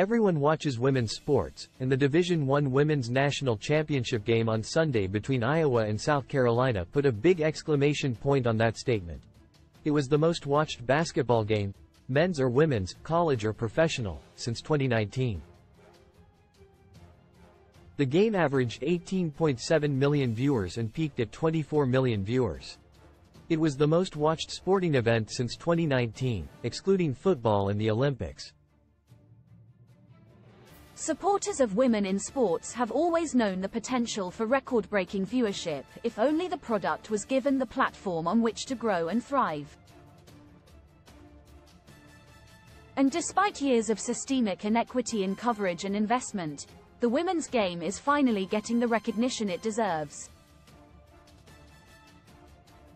Everyone watches women's sports, and the Division I Women's National Championship game on Sunday between Iowa and South Carolina put a big exclamation point on that statement. It was the most watched basketball game, men's or women's, college or professional, since 2019. The game averaged 18.7 million viewers and peaked at 24 million viewers. It was the most watched sporting event since 2019, excluding football and the Olympics. Supporters of women in sports have always known the potential for record-breaking viewership, if only the product was given the platform on which to grow and thrive. And despite years of systemic inequity in coverage and investment, the women's game is finally getting the recognition it deserves.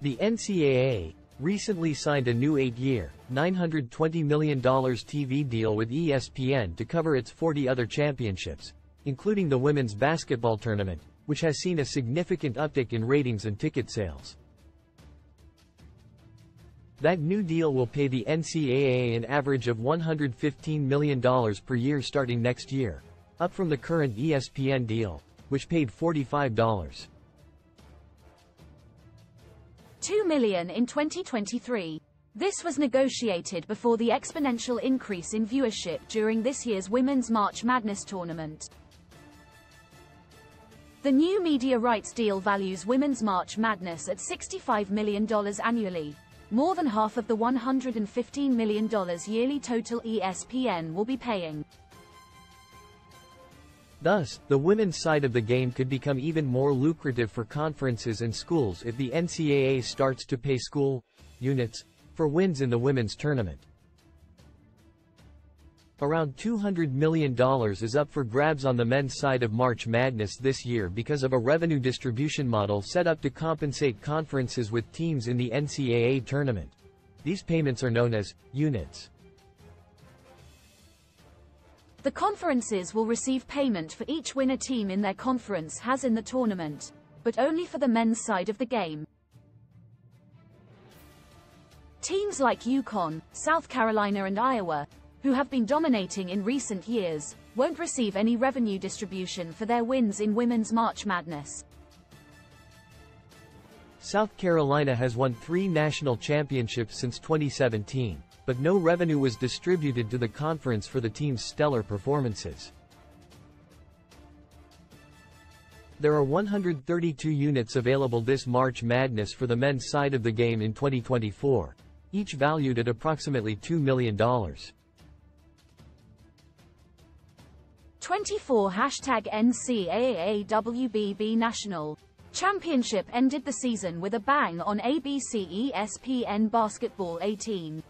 The NCAA recently signed a new 8-year, $920 million TV deal with ESPN to cover its 40 other championships, including the women's basketball tournament, which has seen a significant uptick in ratings and ticket sales. That new deal will pay the NCAA an average of $115 million per year starting next year, up from the current ESPN deal, which paid $45. $2 million in 2023. This was negotiated before the exponential increase in viewership during this year's Women's March Madness tournament. The new media rights deal values Women's March Madness at $65 million annually, more than half of the $115 million yearly total ESPN will be paying. Thus, the women's side of the game could become even more lucrative for conferences and schools if the NCAA starts to pay school units for wins in the women's tournament. Around $200 million is up for grabs on the men's side of March Madness this year because of a revenue distribution model set up to compensate conferences with teams in the NCAA tournament. These payments are known as units. The conferences will receive payment for each win a team in their conference has in the tournament, but only for the men's side of the game. Teams like UConn, South Carolina and Iowa, who have been dominating in recent years, won't receive any revenue distribution for their wins in Women's March Madness. South Carolina has won 3 national championships since 2017, but no revenue was distributed to the conference for the team's stellar performances. There are 132 units available this March Madness for the men's side of the game in 2024, each valued at approximately $2 million. 24 #NCAAWBB National Championship ended the season with a bang on ABC ESPN Basketball 18.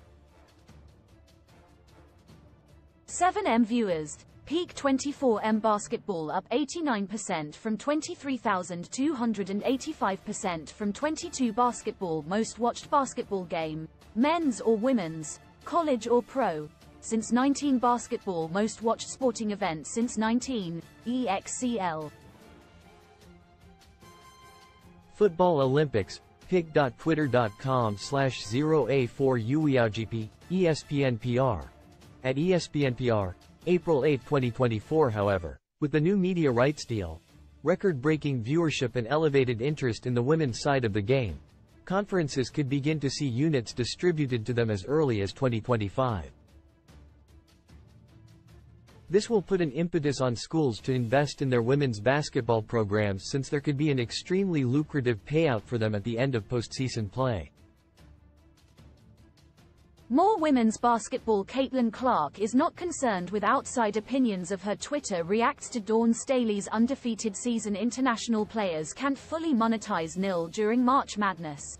7M viewers, peak 24M basketball up 89% from 23,285% from 22 basketball most watched basketball game, men's or women's, college or pro, since 19 basketball most watched sporting event since 19, EXCL. Football Olympics, pic.twitter.com/0A4UEAGP, ESPN PR. At ESPN PR, April 8, 2024 however, with the new media rights deal, record-breaking viewership and elevated interest in the women's side of the game, conferences could begin to see units distributed to them as early as 2025. This will put an impetus on schools to invest in their women's basketball programs since there could be an extremely lucrative payout for them at the end of postseason play. More women's basketball. Caitlin Clark is not concerned with outside opinions of her Twitter reacts to Dawn Staley's undefeated season. International players can't fully monetize NIL during March Madness.